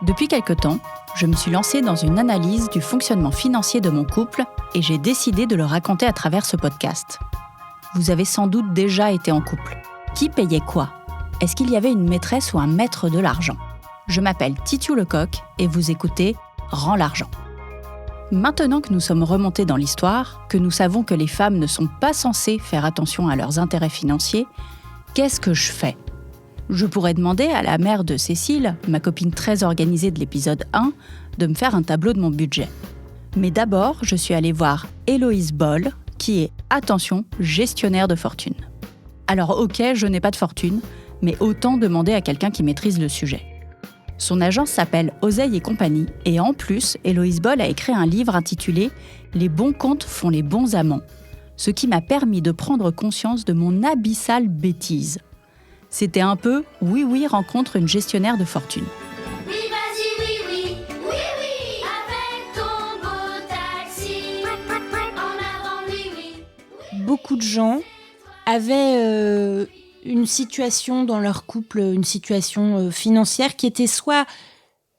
Depuis quelque temps, je me suis lancée dans une analyse du fonctionnement financier de mon couple et j'ai décidé de le raconter à travers ce podcast. Vous avez sans doute déjà été en couple. Qui payait quoi ? Est-ce qu'il y avait une maîtresse ou un maître de l'argent ? Je m'appelle Titiou Lecoq et vous écoutez Rends l'argent. Maintenant que nous sommes remontés dans l'histoire, que nous savons que les femmes ne sont pas censées faire attention à leurs intérêts financiers, qu'est-ce que je fais ? Je pourrais demander à la mère de Cécile, ma copine très organisée de l'épisode 1, de me faire un tableau de mon budget. Mais d'abord, je suis allée voir Héloïse Boll, qui est, attention, gestionnaire de fortune. Alors ok, je n'ai pas de fortune, mais autant demander à quelqu'un qui maîtrise le sujet. Son agence s'appelle Oseille et compagnie, et en plus, Héloïse Boll a écrit un livre intitulé « Les bons comptes font les bons amants », ce qui m'a permis de prendre conscience de mon abyssale bêtise. C'était un peu « oui, rencontre une gestionnaire de fortune ». Oui, vas-y, oui, avec ton beau taxi. En avant, oui. Beaucoup de gens avaient une situation dans leur couple, une situation financière qui était soit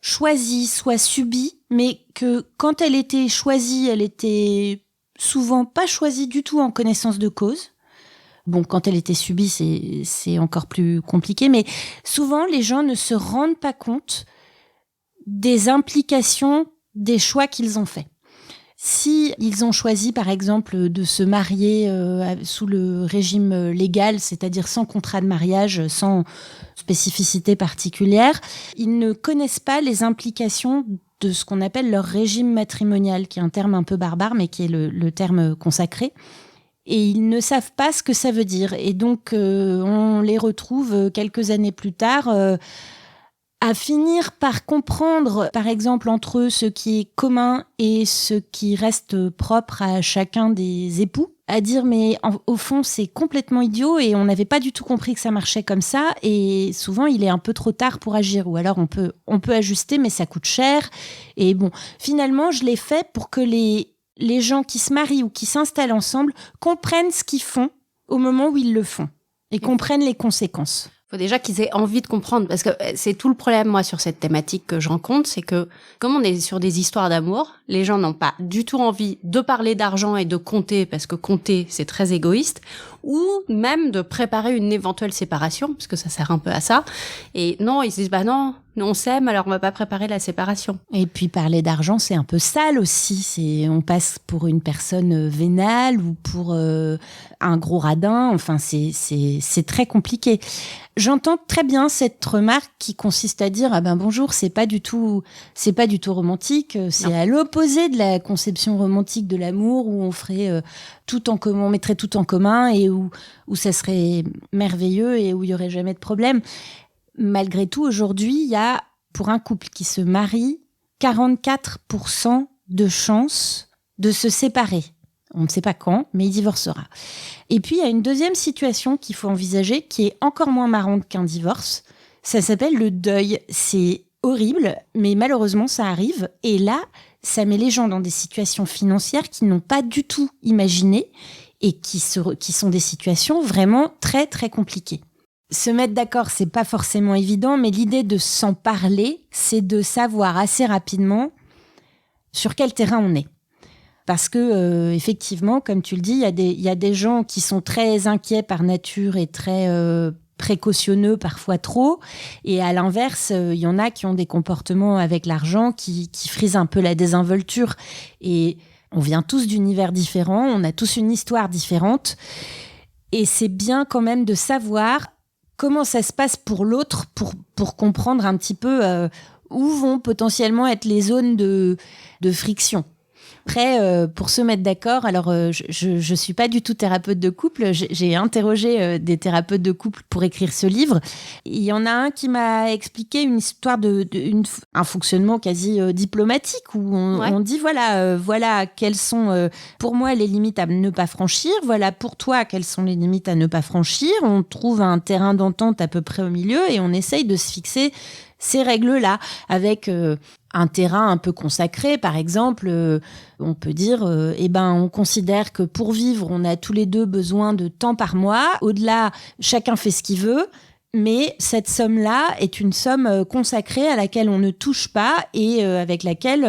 choisie, soit subie, mais que quand elle était choisie, elle était souvent pas choisie du tout en connaissance de cause. Bon, quand elle était subie, c'est encore plus compliqué, mais souvent, les gens ne se rendent pas compte des implications des choix qu'ils ont faits. Si ils ont choisi, par exemple, de se marier sous le régime légal, c'est-à-dire sans contrat de mariage, sans spécificité particulière, ils ne connaissent pas les implications de ce qu'on appelle leur régime matrimonial, qui est un terme un peu barbare, mais qui est le terme consacré. Et ils ne savent pas ce que ça veut dire. Et donc, on les retrouve quelques années plus tard à finir par comprendre, par exemple, entre eux, ce qui est commun et ce qui reste propre à chacun des époux. À dire, mais au fond, c'est complètement idiot et on n'avait pas du tout compris que ça marchait comme ça. Et souvent, il est un peu trop tard pour agir. Ou alors, on peut ajuster, mais ça coûte cher. Et bon, finalement, je l'ai fait pour que les gens qui se marient ou qui s'installent ensemble comprennent ce qu'ils font au moment où ils le font et comprennent les conséquences. Il faut déjà qu'ils aient envie de comprendre, parce que c'est tout le problème, moi, sur cette thématique que je rencontre, c'est que, comme on est sur des histoires d'amour, les gens n'ont pas du tout envie de parler d'argent et de compter, parce que compter, c'est très égoïste, ou même de préparer une éventuelle séparation, parce que ça sert un peu à ça. Et non, ils se disent, bah non, on s'aime, alors on va pas préparer la séparation. Et puis parler d'argent, c'est un peu sale aussi. On passe pour une personne vénale ou pour un gros radin. Enfin, c'est très compliqué. J'entends très bien cette remarque qui consiste à dire, ah ben bonjour, c'est pas du tout romantique. C'est Non. à l'opposé de la conception romantique de l'amour où on ferait tout en commun, on mettrait tout en commun et où ça serait merveilleux et où il y aurait jamais de problème. Malgré tout, aujourd'hui, il y a, pour un couple qui se marie, 44% de chances de se séparer. On ne sait pas quand, mais il divorcera. Et puis, il y a une deuxième situation qu'il faut envisager, qui est encore moins marrante qu'un divorce. Ça s'appelle le deuil. C'est horrible, mais malheureusement, ça arrive. Et là, ça met les gens dans des situations financières qu'ils n'ont pas du tout imaginées et qui sont des situations vraiment très, très compliquées. Se mettre d'accord, c'est pas forcément évident, mais l'idée de s'en parler, c'est de savoir assez rapidement sur quel terrain on est. Parce que, effectivement, comme tu le dis, il y a des gens qui sont très inquiets par nature et très précautionneux, parfois trop. Et à l'inverse, il y en a qui ont des comportements avec l'argent qui frisent un peu la désinvolture. Et on vient tous d'univers différents, on a tous une histoire différente. Et c'est bien quand même de savoir comment ça se passe pour l'autre pour comprendre un petit peu où vont potentiellement être les zones de friction. Après, pour se mettre d'accord, alors je suis pas du tout thérapeute de couple. J'ai interrogé des thérapeutes de couple pour écrire ce livre. Il y en a un qui m'a expliqué une histoire un fonctionnement quasi diplomatique où on dit voilà quelles sont pour moi les limites à ne pas franchir. Voilà pour toi quelles sont les limites à ne pas franchir. On trouve un terrain d'entente à peu près au milieu et on essaye de se fixer ces règles-là, avec un terrain un peu consacré, par exemple, on peut dire, on considère que pour vivre, on a tous les deux besoin de temps par mois. Au-delà, chacun fait ce qu'il veut. Mais cette somme-là est une somme consacrée à laquelle on ne touche pas et avec laquelle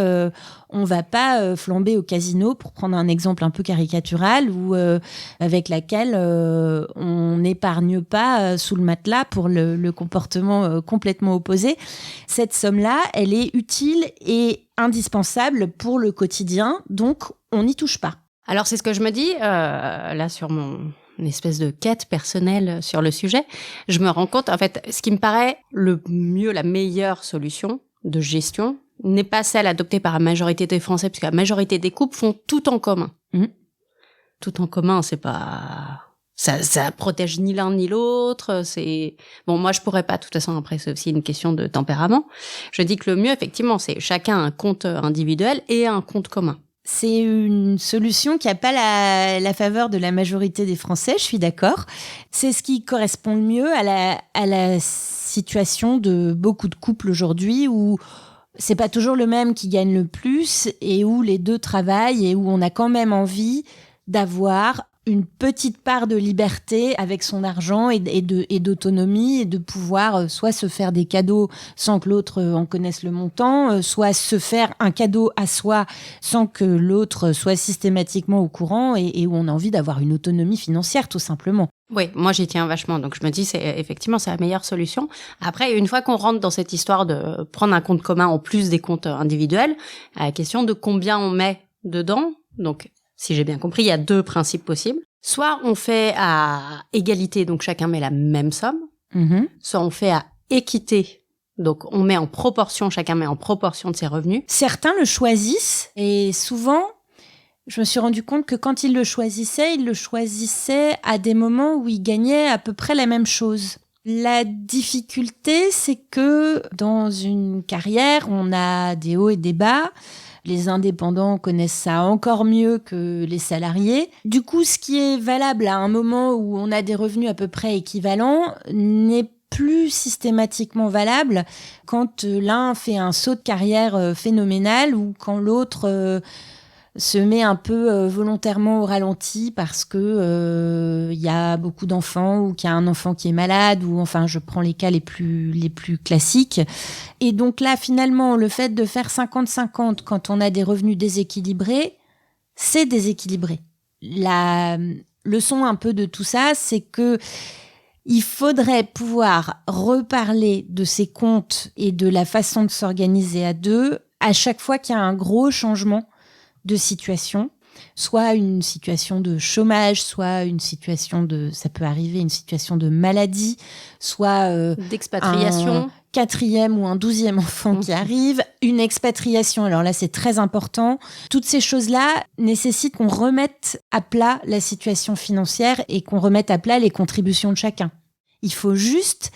on va pas flamber au casino, pour prendre un exemple un peu caricatural, ou avec laquelle on n'épargne pas sous le matelas pour le comportement complètement opposé. Cette somme-là, elle est utile et indispensable pour le quotidien, donc on n'y touche pas. Alors, c'est ce que je me dis, là, sur une espèce de quête personnelle sur le sujet. Je me rends compte, en fait, ce qui me paraît le mieux, la meilleure solution de gestion n'est pas celle adoptée par la majorité des Français, parce que la majorité des couples font tout en commun. Mmh. Tout en commun, c'est pas... Ça protège ni l'un ni l'autre, c'est... Bon, moi, je pourrais pas, de toute façon, après, c'est aussi une question de tempérament. Je dis que le mieux, effectivement, c'est chacun un compte individuel et un compte commun. C'est une solution qui n'a pas la faveur de la majorité des Français, je suis d'accord. C'est ce qui correspond le mieux à la situation de beaucoup de couples aujourd'hui où c'est pas toujours le même qui gagne le plus et où les deux travaillent et où on a quand même envie d'avoir une petite part de liberté avec son argent et d'autonomie et de pouvoir soit se faire des cadeaux sans que l'autre en connaisse le montant, soit se faire un cadeau à soi sans que l'autre soit systématiquement au courant et où on a envie d'avoir une autonomie financière tout simplement. Oui, moi j'y tiens vachement, donc je me dis c'est la meilleure solution. Après, une fois qu'on rentre dans cette histoire de prendre un compte commun en plus des comptes individuels, la question de combien on met dedans, donc si j'ai bien compris, il y a 2 principes possibles. Soit on fait à égalité, donc chacun met la même somme, soit on fait à équité, donc on met en proportion, chacun met en proportion de ses revenus. Certains le choisissent et souvent, je me suis rendu compte que quand ils le choisissaient à des moments où ils gagnaient à peu près la même chose. La difficulté, c'est que dans une carrière, on a des hauts et des bas. Les indépendants connaissent ça encore mieux que les salariés. Du coup, ce qui est valable à un moment où on a des revenus à peu près équivalents n'est plus systématiquement valable quand l'un fait un saut de carrière phénoménal ou quand l'autre se met un peu volontairement au ralenti parce que y a beaucoup d'enfants ou qu'il y a un enfant qui est malade ou enfin je prends les cas les plus classiques. Et donc là finalement le fait de faire 50-50 quand on a des revenus déséquilibrés, c'est déséquilibré. La leçon un peu de tout ça, c'est que il faudrait pouvoir reparler de ces comptes et de la façon de s'organiser à deux à chaque fois qu'il y a un gros changement de situation, soit une situation de chômage, soit une situation ça peut arriver, une situation de maladie, soit d'expatriation, un 4e ou un 12e enfant qui arrive, une expatriation, alors là c'est très important. Toutes ces choses-là nécessitent qu'on remette à plat la situation financière et qu'on remette à plat les contributions de chacun. Il faut juste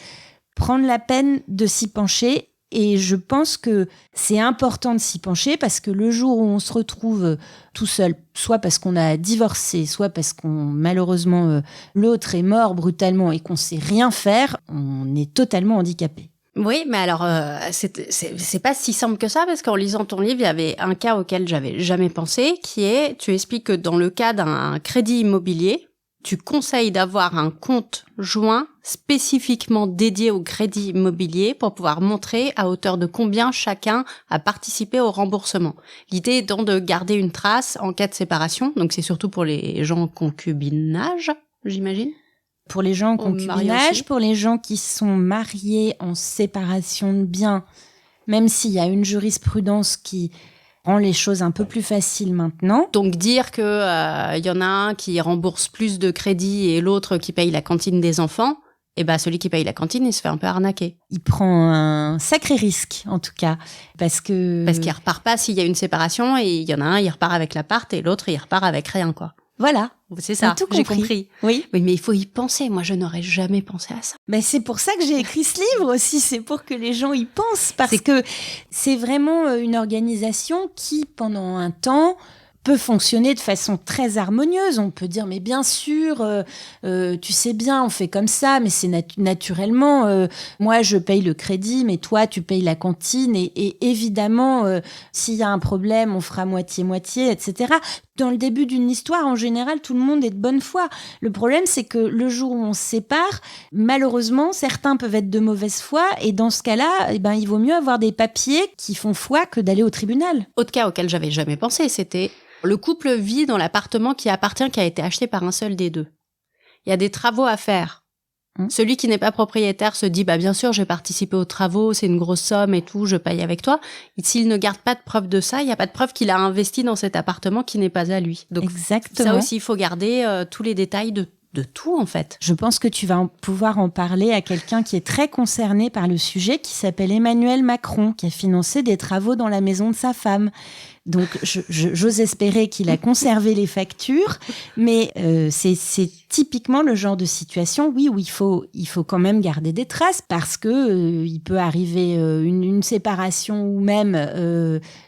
prendre la peine de s'y pencher. Et je pense que c'est important de s'y pencher parce que le jour où on se retrouve tout seul, soit parce qu'on a divorcé, soit parce qu'on malheureusement l'autre est mort brutalement et qu'on sait rien faire, on est totalement handicapé. Oui, mais alors c'est pas si simple que ça parce qu'en lisant ton livre, il y avait un cas auquel j'avais jamais pensé, qui est, tu expliques que dans le cas d'un crédit immobilier, tu conseilles d'avoir un compte joint spécifiquement dédié au crédit immobilier pour pouvoir montrer à hauteur de combien chacun a participé au remboursement. L'idée étant de garder une trace en cas de séparation, donc c'est surtout pour les gens en concubinage, j'imagine. Pour les gens en concubinage, pour les gens qui sont mariés en séparation de biens, même s'il y a une jurisprudence qui rend les choses un peu plus faciles maintenant. Donc dire que y en a un qui rembourse plus de crédit et l'autre qui paye la cantine des enfants, eh ben celui qui paye la cantine, il se fait un peu arnaquer. Il prend un sacré risque en tout cas parce qu'il repart pas s'il y a une séparation et il y en a un il repart avec l'appart et l'autre il repart avec rien quoi. Voilà. C'est ça, j'ai compris. Oui, mais il faut y penser. Moi, je n'aurais jamais pensé à ça. Mais c'est pour ça que j'ai écrit ce livre aussi. C'est pour que les gens y pensent. Parce que c'est vraiment une organisation qui, pendant un temps, peut fonctionner de façon très harmonieuse. On peut dire, mais bien sûr, tu sais bien, on fait comme ça, mais c'est naturellement. Moi, je paye le crédit, mais toi, tu payes la cantine. Et évidemment, s'il y a un problème, on fera moitié-moitié, etc. Dans le début d'une histoire, en général, tout le monde est de bonne foi. Le problème, c'est que le jour où on se sépare, malheureusement, certains peuvent être de mauvaise foi. Et dans ce cas-là, il vaut mieux avoir des papiers qui font foi que d'aller au tribunal. Autre cas auquel j'avais jamais pensé, c'était le couple vit dans l'appartement qui a été acheté par un seul des deux. Il y a des travaux à faire. Celui qui n'est pas propriétaire se dit, bien sûr, j'ai participé aux travaux, c'est une grosse somme et tout, je paye avec toi. Et s'il ne garde pas de preuve de ça, il n'y a pas de preuve qu'il a investi dans cet appartement qui n'est pas à lui. Donc, exactement. Ça aussi, il faut garder tous les détails de tout, en fait. Je pense que tu vas pouvoir en parler à quelqu'un qui est très concerné par le sujet, qui s'appelle Emmanuel Macron, qui a financé des travaux dans la maison de sa femme. Donc, j'ose espérer qu'il a conservé les factures, mais c'est typiquement le genre de situation, oui, où il faut quand même garder des traces, parce que il peut arriver une séparation ou même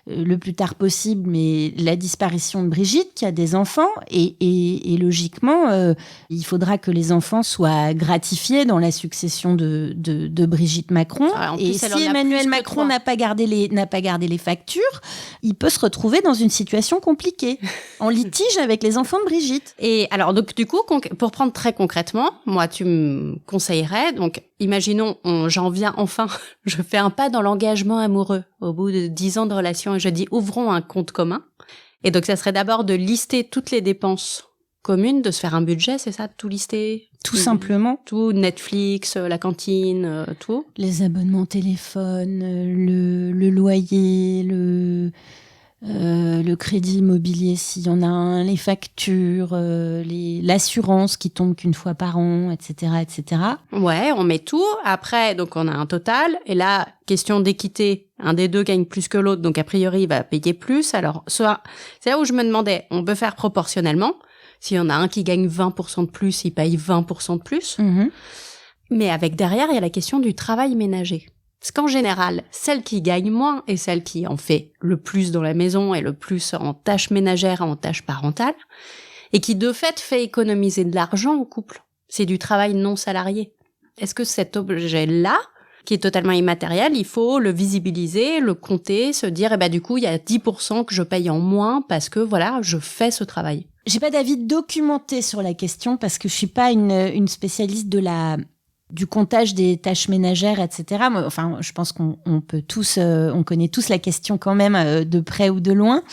le plus tard possible, mais la disparition de Brigitte, qui a des enfants, et logiquement, il faudra que les enfants soient gratifiés dans la succession de Brigitte Macron. Ah, et si Emmanuel Macron n'a pas gardé les factures, il peut se retrouver dans une situation compliquée, en litige avec les enfants de Brigitte. Et alors, donc, du coup, pour prendre très concrètement, moi, tu me conseillerais, donc, imaginons, j'en viens enfin, je fais un pas dans l'engagement amoureux au bout de 10 ans de relation et je dis, ouvrons un compte commun. Et donc, ça serait d'abord de lister toutes les dépenses communes, de se faire un budget, c'est ça, de tout lister? Tout simplement. Tout, Netflix, la cantine, tout. Les abonnements téléphone, le loyer, le crédit immobilier s'il y en a un, les factures, l'assurance qui tombe qu'une fois par an, etc., etc. Ouais, on met tout. Après, donc on a un total. Et là, question d'équité, un des deux gagne plus que l'autre, donc a priori, il va payer plus. Alors, soit, c'est là où je me demandais, on peut faire proportionnellement. S'il y en a un qui gagne 20% de plus, il paye 20% de plus. Mm-hmm. Mais avec derrière, il y a la question du travail ménager. Parce qu'en général, celle qui gagne moins et celle qui en fait le plus dans la maison et le plus en tâches ménagères, en tâches parentales, et qui de fait économiser de l'argent au couple. C'est du travail non salarié. Est-ce que cet objet-là, qui est totalement immatériel, il faut le visibiliser, le compter, se dire, du coup, il y a 10% que je paye en moins parce que, voilà, je fais ce travail. J'ai pas d'avis documenté sur la question parce que je suis pas une spécialiste du comptage des tâches ménagères, etc. Enfin, je pense qu'on peut tous, on connaît tous la question quand même de près ou de loin.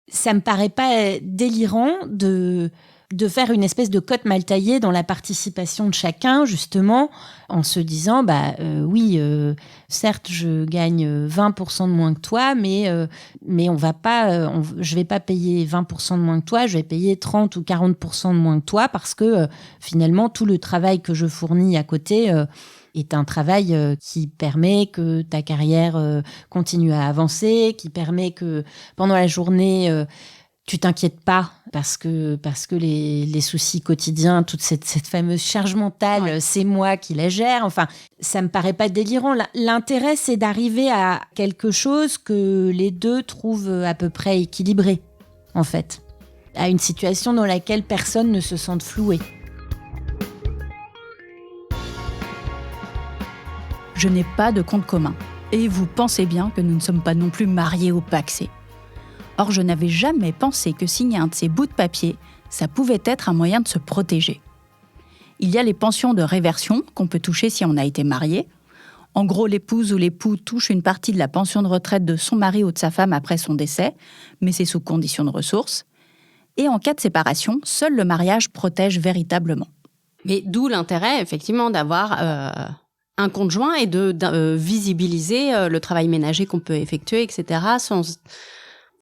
Ça me paraît pas délirant de faire une espèce de cote mal taillée dans la participation de chacun, justement, en se disant, oui, certes, je gagne 20% de moins que toi, mais je vais pas payer 20% de moins que toi, je vais payer 30 ou 40% de moins que toi, parce que finalement, tout le travail que je fournis à côté est un travail qui permet que ta carrière continue à avancer, qui permet que pendant la journée, tu t'inquiètes pas parce que les soucis quotidiens, toute cette fameuse charge mentale, ouais, c'est moi qui la gère. Enfin, ça me paraît pas délirant. L'intérêt, c'est d'arriver à quelque chose que les deux trouvent à peu près équilibré, en fait, à une situation dans laquelle personne ne se sente floué. Je n'ai pas de compte commun. Et vous pensez bien que nous ne sommes pas non plus mariés ou pacsés. Or, je n'avais jamais pensé que signer un de ces bouts de papier, ça pouvait être un moyen de se protéger. Il y a les pensions de réversion qu'on peut toucher si on a été marié. En gros, l'épouse ou l'époux touche une partie de la pension de retraite de son mari ou de sa femme après son décès, mais c'est sous condition de ressources. Et en cas de séparation, seul le mariage protège véritablement. Mais d'où l'intérêt, effectivement, d'avoir un conjoint et de visibiliser le travail ménager qu'on peut effectuer, etc.,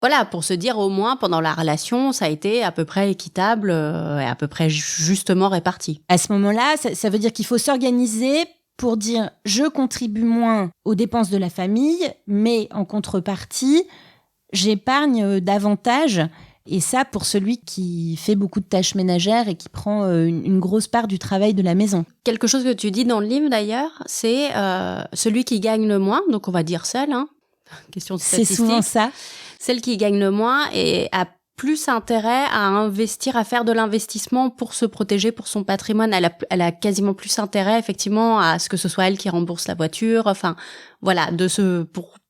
Voilà, pour se dire au moins pendant la relation, ça a été à peu près équitable et à peu près justement réparti. À ce moment-là, ça veut dire qu'il faut s'organiser pour dire « je contribue moins aux dépenses de la famille, mais en contrepartie, j'épargne davantage ». Et ça, pour celui qui fait beaucoup de tâches ménagères et qui prend une grosse part du travail de la maison. Quelque chose que tu dis dans le livre d'ailleurs, c'est celui qui gagne le moins, donc on va dire seul, question de statistique. C'est souvent ça. Celle qui gagne le moins et a plus intérêt à investir, à faire de l'investissement pour se protéger, pour son patrimoine. Elle a quasiment plus intérêt, effectivement, à ce que ce soit elle qui rembourse la voiture. Enfin, voilà,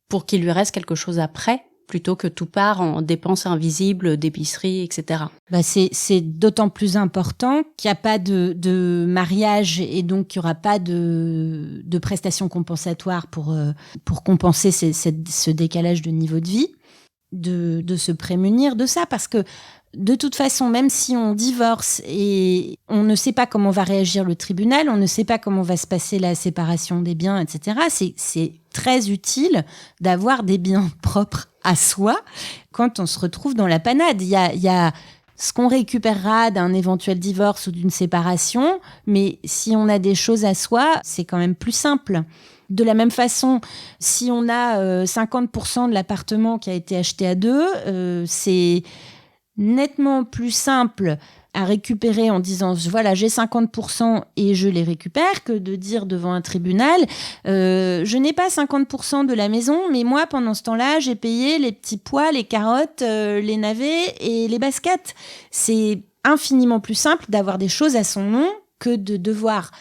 pour qu'il lui reste quelque chose après, plutôt que tout part en dépenses invisibles, d'épicerie, etc. C'est d'autant plus important qu'il n'y a pas de mariage et donc qu'il n'y aura pas de prestations compensatoires pour compenser ce décalage de niveau de vie, de se prémunir de ça, parce que de toute façon, même si on divorce et on ne sait pas comment va réagir le tribunal, on ne sait pas comment va se passer la séparation des biens, etc., c'est très utile d'avoir des biens propres à soi quand on se retrouve dans la panade. Il y a ce qu'on récupérera d'un éventuel divorce ou d'une séparation, mais si on a des choses à soi, c'est quand même plus simple. De la même façon, si on a 50% de l'appartement qui a été acheté à deux, c'est nettement plus simple à récupérer en disant voilà, j'ai 50% et je les récupère, que de dire devant un tribunal je n'ai pas 50% de la maison, mais moi pendant ce temps-là j'ai payé les petits pois, les carottes, les navets et les baskets. C'est infiniment plus simple d'avoir des choses à son nom que de devoir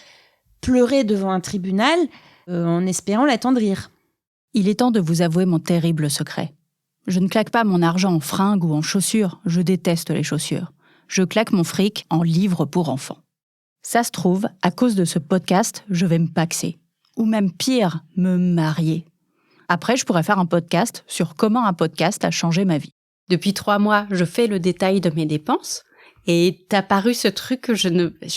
pleurer devant un tribunal en espérant l'attendrir. Il est temps de vous avouer mon terrible secret. Je ne claque pas mon argent en fringues ou en chaussures, je déteste les chaussures. Je claque mon fric en livres pour enfants. Ça se trouve, à cause de ce podcast, je vais me paxer. Ou même pire, me marier. Après, je pourrais faire un podcast sur comment un podcast a changé ma vie. Depuis 3 mois, je fais le détail de mes dépenses. Et t'as paru ce truc que je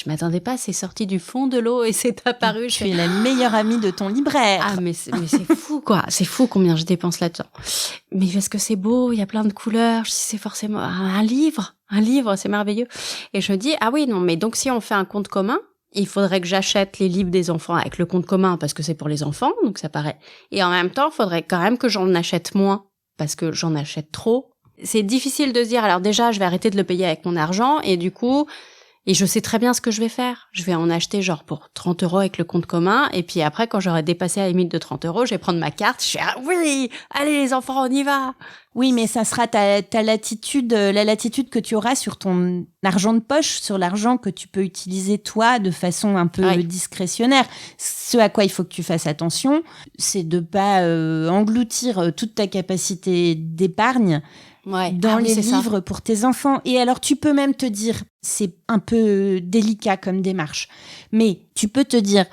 m'attendais pas, c'est sorti du fond de l'eau et c'est apparu. Tu es la meilleure amie de ton libraire. Ah, mais c'est fou, quoi. C'est fou combien je dépense là-dedans. Mais parce que c'est beau, il y a plein de couleurs, c'est forcément un livre, c'est merveilleux. Et je dis, ah oui, non, mais donc si on fait un compte commun, il faudrait que j'achète les livres des enfants avec le compte commun parce que c'est pour les enfants, donc ça paraît. Et en même temps, il faudrait quand même que j'en achète moins parce que j'en achète trop. C'est difficile de se dire, alors déjà, je vais arrêter de le payer avec mon argent, et du coup, et je sais très bien ce que je vais faire. Je vais en acheter genre pour 30 € avec le compte commun, et puis après, quand j'aurai dépassé la limite de 30 €, je vais prendre ma carte, je vais dire, oui, allez les enfants, on y va. Oui, mais ça sera ta latitude, la latitude que tu auras sur ton argent de poche, sur l'argent que tu peux utiliser toi de façon un peu discrétionnaire. Ce à quoi il faut que tu fasses attention, c'est de pas engloutir toute ta capacité d'épargne dans les livres pour tes enfants. Et alors, tu peux même te dire, c'est un peu délicat comme démarche, mais tu peux te dire,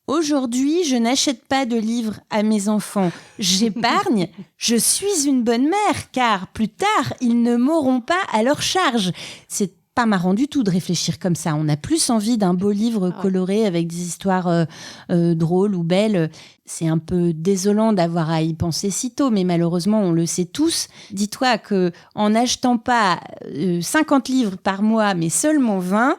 aujourd'hui, je n'achète pas de livres à mes enfants. J'épargne. Je suis une bonne mère, car plus tard, ils ne m'auront pas à leur charge. C'est pas marrant du tout de réfléchir comme ça. On a plus envie d'un beau livre coloré avec des histoires drôles ou belles. C'est un peu désolant d'avoir à y penser si tôt, mais malheureusement, on le sait tous. Dis-toi que en n'achetant pas 50 livres par mois, mais seulement 20,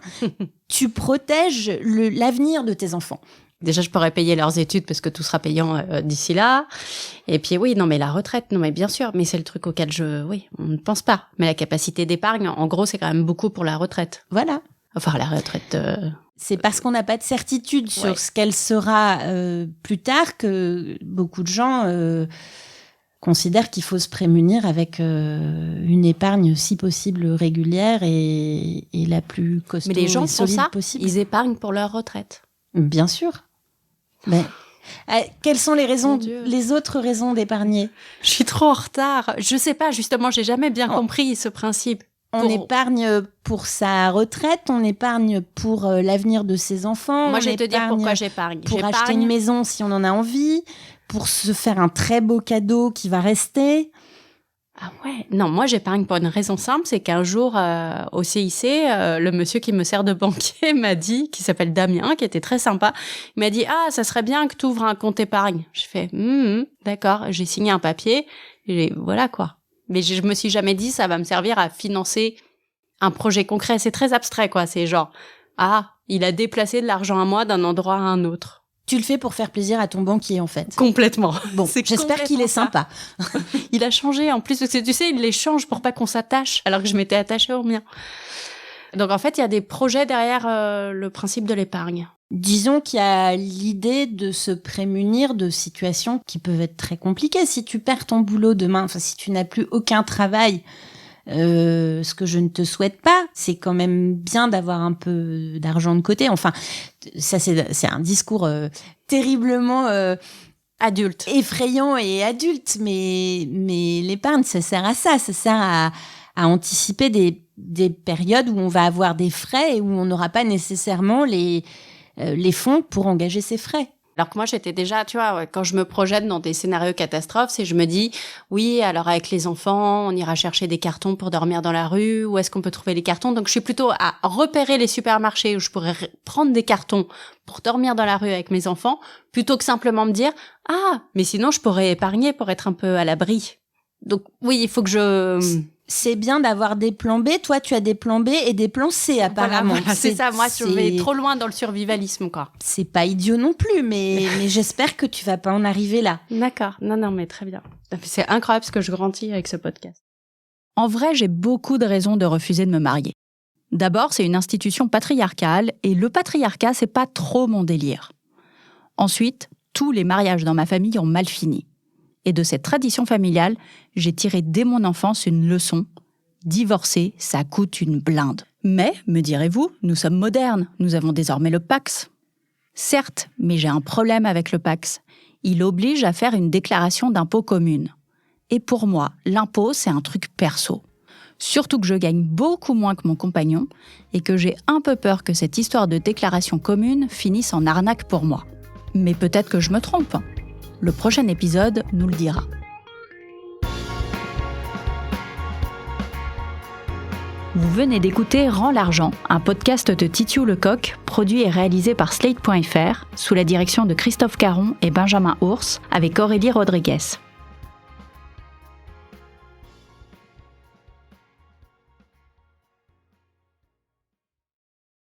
tu protèges l'avenir de tes enfants. Déjà, je pourrais payer leurs études parce que tout sera payant d'ici là. Et puis oui, non mais la retraite, non mais bien sûr, mais c'est le truc auquel on ne pense pas. Mais la capacité d'épargne, en gros, c'est quand même beaucoup pour la retraite. Voilà. Enfin, la retraite... C'est parce qu'on n'a pas de certitude sur ce qu'elle sera plus tard que beaucoup de gens considèrent qu'il faut se prémunir avec une épargne si possible régulière et la plus costaud mais les gens et solide font ça, possible. Ils épargnent pour leur retraite. Bien sûr. Mais quelles sont les autres raisons d'épargner ? Je suis trop en retard. Je sais pas, justement, j'ai jamais bien compris ce principe. On épargne pour sa retraite, on épargne pour l'avenir de ses enfants. Moi, je vais te dire pourquoi j'épargne. Pour acheter une maison si on en a envie, pour se faire un très beau cadeau qui va rester. Ah ouais. Non, moi, j'épargne pour une raison simple, c'est qu'un jour, au CIC, le monsieur qui me sert de banquier m'a dit, qui s'appelle Damien, qui était très sympa, il m'a dit, ah, ça serait bien que tu ouvres un compte épargne. Je fais, d'accord. J'ai signé un papier, et voilà quoi. Mais je me suis jamais dit, ça va me servir à financer un projet concret. C'est très abstrait, quoi. C'est genre, ah, il a déplacé de l'argent à moi d'un endroit à un autre. Tu le fais pour faire plaisir à ton banquier, en fait. Complètement. Bon, j'espère qu'il est sympa. Il a changé, en plus, parce que tu sais, il les change pour pas qu'on s'attache, alors que je m'étais attachée au mien. Donc, en fait, il y a des projets derrière le principe de l'épargne. Disons qu'il y a l'idée de se prémunir de situations qui peuvent être très compliquées. Si tu perds ton boulot demain, enfin, si tu n'as plus aucun travail, ce que je ne te souhaite pas. C'est quand même bien d'avoir un peu d'argent de côté. Enfin, ça c'est un discours terriblement Adulte. effrayant et adulte, mais l'épargne, ça sert à ça. Ça sert à anticiper des périodes où on va avoir des frais et où on n'aura pas nécessairement les fonds pour engager ces frais. Alors que moi, j'étais déjà, tu vois, quand je me projette dans des scénarios catastrophes, c'est je me dis, oui, alors avec les enfants, on ira chercher des cartons pour dormir dans la rue, où est-ce qu'on peut trouver les cartons? Donc, je suis plutôt à repérer les supermarchés où je pourrais prendre des cartons pour dormir dans la rue avec mes enfants, plutôt que simplement me dire, ah, mais sinon, je pourrais épargner pour être un peu à l'abri. Donc, oui, il faut que c'est bien d'avoir des plans B. Toi, tu as des plans B et des plans C, apparemment. Voilà, c'est ça. Moi, je vais trop loin dans le survivalisme, quoi. C'est pas idiot non plus, mais j'espère que tu vas pas en arriver là. D'accord. Non, mais très bien. C'est incroyable ce que je grandis avec ce podcast. En vrai, j'ai beaucoup de raisons de refuser de me marier. D'abord, c'est une institution patriarcale et le patriarcat, c'est pas trop mon délire. Ensuite, tous les mariages dans ma famille ont mal fini. Et de cette tradition familiale, j'ai tiré dès mon enfance une leçon. Divorcer, ça coûte une blinde. Mais, me direz-vous, nous sommes modernes, nous avons désormais le Pacs. Certes, mais j'ai un problème avec le Pacs. Il oblige à faire une déclaration d'impôt commune. Et pour moi, l'impôt, c'est un truc perso. Surtout que je gagne beaucoup moins que mon compagnon et que j'ai un peu peur que cette histoire de déclaration commune finisse en arnaque pour moi. Mais peut-être que je me trompe. Le prochain épisode nous le dira. Vous venez d'écouter Rends l'argent, un podcast de Titiou Lecoq, produit et réalisé par Slate.fr, sous la direction de Christophe Caron et Benjamin Ours, avec Aurélie Rodriguez.